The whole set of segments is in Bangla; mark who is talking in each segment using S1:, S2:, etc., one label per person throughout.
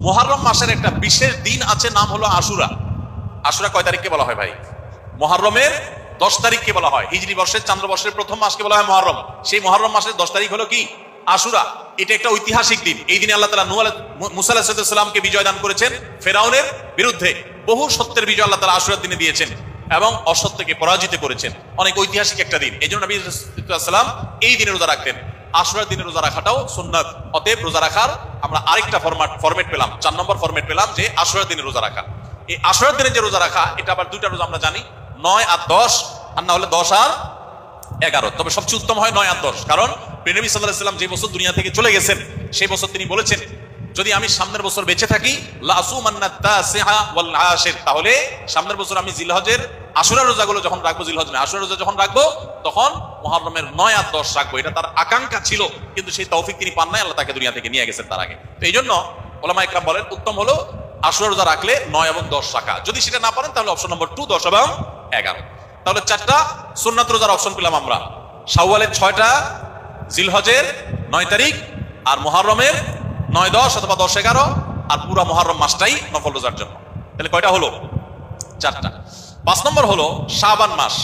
S1: মুহররম মাসের একটা বিশেষ দিন আছে, নাম হলো আশুরা। আশুরা কয় তারিখকে বলা হয় ভাই? মুহররমের 10 তারিখকে বলা হয়। হিজরি বর্ষের চান্দ্রবর্ষের প্রথম মাসকে বলা হয় মুহররম। সেই মুহররম মাসের 10 তারিখ হলো কি? আশুরা। এটা একটা ঐতিহাসিক দিন। এই দিনে আল্লাহ তাআলা মুসা আলাইহিস সালামকে বিজয় দান করেছেন ফেরাউনের বিরুদ্ধে। বহু সত্যের বিজয় আল্লাহ তাআলা আশুরার দিনে দিয়েছেন এবং অসত্যকে পরাজিত করেছেন। অনেক ঐতিহাসিক একটা দিন। এই জন্য নবী সাল্লাল্লাহু এই দিনে রোজা রাখতেন। আশুরার দিনে রোজা রাখাটাও সুন্নাত। অতএব রোজা রাখার আমরা আরেকটা ফরম্যাট পেলাম, 4 নম্বর ফরম্যাট পেলাম, যে আশুরার দিনে রোজা রাখা। এই আশুরার দিনে যে রোজা রাখা, এটা আবার দুইটা রোজা আমরা জানি, 9 আর 10, আর না হলে 10 আর 11। তবে সবচেয়ে উত্তম হয় 9 আর 10, কারণ নবী সাল্লাল্লাহু আলাইহি ওয়াসাল্লাম যে বছর দুনিয়া থেকে চলে গেছেন সেই বছর তিনি বলেছেন, যদি আমি সামনের বছর বেঁচে থাকি লাসুমান্নাত তাসিআ ওয়াল আশির, তাহলে সামনের বছর আমি জিলহজের আশুরা রোজাগুলো যখন রাখবো, জিলহজ না আশুরা রোজা যখন রাখবো, তখন মুহররমের 9 আর 10 রাখবো। এটা তার আকাঙ্ক্ষা ছিল, কিন্তু সেই তৌফিক তিনি পান নাই, আল্লাহ তাকে দুনিয়া থেকে নিয়ে গেছেন তার আগে। তো এই জন্য উলামা ইকরাম বলেন উত্তম হলো আশুরা রোজা রাখলে 9 এবং 10 রাখা। যদি সেটা না পারেন তাহলে অপশন নম্বর 2, 10 এবং 11। তাহলে 4টা সুন্নাত রোজার অপশন পেলাম আমরা। শাওয়ালের 6টা, জিলহজের 9 তারিখ, আর মুহররমের 9, 10 অথবা 10, 11, আর পুরো মুহররম মাসটাই নফল রোজার জন্য। তাহলে কয়টা হলো? 4টা। 5 নম্বর হলো শাবান মাস।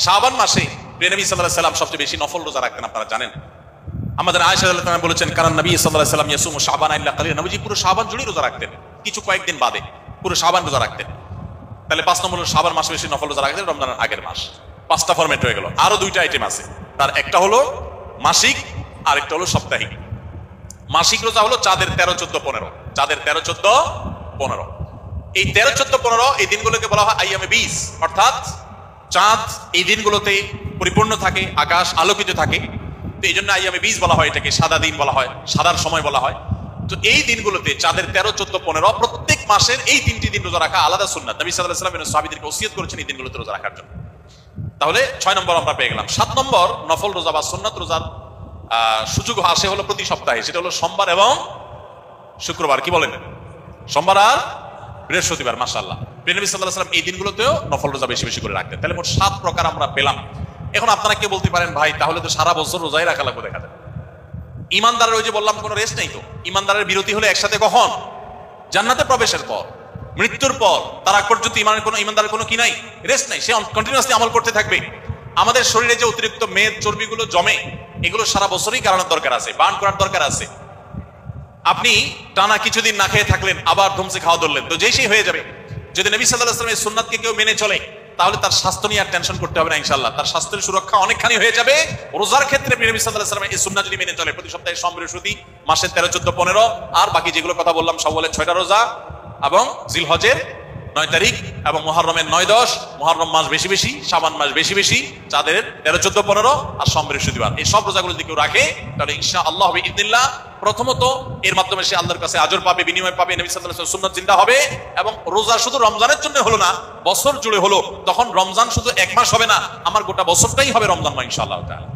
S1: শাবান মাসে নবী সাল্লাল্লাহু আলাইহি ওয়াসাল্লাম সবচেয়ে বেশি নফল রোজা রাখতেন, আপনারা জানেন। আমাদের আয়েশা রাদিয়াল্লাহু আনহা বলেছেন, কারণ নবী সাল্লাল্লাহু আলাইহি ওয়াসাল্লাম ইয়াসুমু শাবান ইল্লা কালিলা, নবীজি পুরো শাবান জুড়েই রোজা রাখতেন, কিছু কয়েকদিন বাদে পুরো শাবান রোজা রাখতেন। তাহলে 5 নম্বর হলো শাবান মাসে বেশি নফল রোজা রাখতেন, রমজানের আগের মাস। 5টা ফরম্যাট হয়ে গেল। আরো 2টা আইটেম আছে, তার একটা হলো মাসিক আর একটা হলো সাপ্তাহিক। মাসিক রোজা হলো চাঁদের 13, 14, 15। চাঁদের 13, 14, 15। এই 13, 14, 15 এই দিনগুলোকে বলা হয় আইয়ামে বীজ, অর্থাৎ চাঁদ এই দিনগুলোতে পরিপূর্ণ থাকে, আকাশ আলোকিত থাকে। তো এই জন্য আইয়ামে বীজ বলা হয়, এটাকে সাদা দিন বলা হয়, সাদার সময় বলা হয়। তো এই দিনগুলোতে চাঁদের 13, 14, 15 প্রত্যেক মাসের এই 3টি দিন রোজা রাখা আলাদা সুন্নাত। নবী সাল্লাল্লাহু আলাইহি ওয়াসাল্লাম সাহাবীদেরকে ওসিয়ত করেছেন এই দিনগুলোতে রোজা রাখার জন্য। তাহলে 6 নম্বর আমরা পেয়ে গেলাম। 7 নম্বর নফল রোজা বা সুন্নাত রোজার সুযোগ আসে হলো প্রতি সপ্তাহে, সেটা হলো সোমবার এবং শুক্রবার। কি বলেন? সোমবার আর বৃহস্পতিবার। মাশাআল্লাহ, নবী সাল্লাল্লাহু আলাইহি ওয়াসাল্লাম এই দিনগুলোতেও নফল রোজা বেশি বেশি করে রাখতেন। তাহলে মোট 7 প্রকার আমরা পেলাম। এখন আপনারা কে বলতে পারেন, ভাই তাহলে তো সারা বছর রোজাই রাখা লাগবে। দেখা যায় ইমানদারের, ওই যে বললাম, কোনো রেস্ট নেই। তো ইমানদারের বিরতি হলে একসাথে কখন? জান্নাতে প্রবেশের পর, মৃত্যুর পর। তার আগ পর্যন্ত ইমানদারের কোনো কি নাই, রেস্ট নাই। সে কন্টিনিউয়াসলি আমল করতে থাকবে। আমাদের শরীরে যে অতিরিক্ত মেদ চর্বিগুলো জমে, এগুলো সারা বছরই কারণের দরকার আছে, বার্ন করার দরকার আছে। আপনি টানা কিছুদিন না খেয়ে থাকলেন, আবার ধুমসে খাওয়া ধরলেন, তো যেই সেই হয়ে যাবে। যদি নবী সাল্লাল্লাহু আলাইহি ওয়াসাল্লামের সুন্নাতকে কেউ মেনে চলে, তাহলে তার স্বাস্থ্য নিয়ে আর টেনশন করতে হবে না ইনশাআল্লাহ। তার স্বাস্থ্যের সুরক্ষা অনেকখানি হয়ে যাবে। রোজার ক্ষেত্রে নবী সাল্লাল্লাহু আলাইহি ওয়াসাল্লামের এই সুন্নাত যদি মেনে চলে, প্রতি সপ্তাহে সোম বৃহস্পতি, মাসের 13, 14, 15, আর বাকি যেগুলো কথা বললাম, শাওয়ালের 6টা রোজা এবং জিলহজের 9 তারিখ এবং মুহররমের 9, 10, মুহররম মাস বেশি বেশি, শাবান মাস বেশি বেশি, চাঁদের 13, 14, 15 আর সোম বৃহস্পতিবার, এই সব রোজাগুলো যদি কেউ রাখে, তাহলে ইনশাআল্লাহ বিইذنিল্লাহ প্রথমত এর মাধ্যমে সে আল্লাহর কাছে আজর পাবে, বিনিময় পাবে, নবী সাল্লাল্লাহু আলাইহি ওয়াসাল্লামের সুন্নাত জিন্দা হবে। এবং রোজা শুধু রমজানের জন্য হলো না, বছর জুড়ে হলো। তখন রমজান শুধু 1 মাস হবে না, আমার গোটা বছরটাই হবে রমজান নয় ইনশাআল্লাহ তাআলা।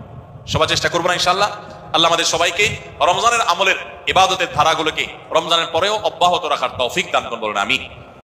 S1: সবাই চেষ্টা করবো না ইনশাআল্লাহ। আল্লাহ আমাদের সবাইকে রমজানের আমলের ইবাদতের ধারাগুলোকে রমজানের পরেও অব্যাহত রাখার তৌফিক দান করুন, বলুন আমিন।